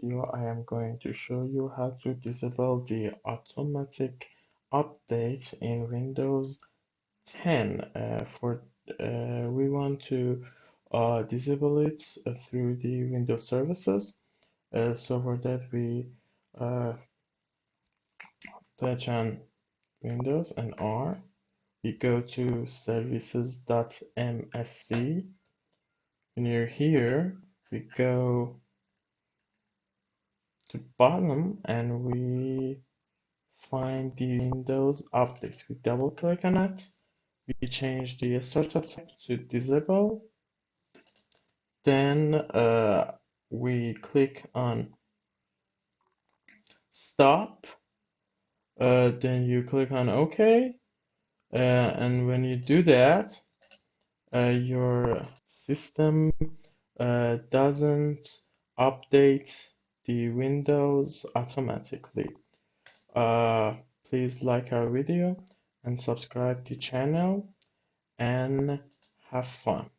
video, I am going to show you how to disable the automatic updates in Windows 10. We want to disable it through the Windows services. So for that, we touch on Windows and R. We go to services.msc. Near here, we go to bottom and we find the Windows update. We double click on it. We change the startup type to disable. Then we click on stop. Then you click on OK. And when you do that, your system doesn't update the Windows automatically. Please like our video and subscribe to channel and have fun.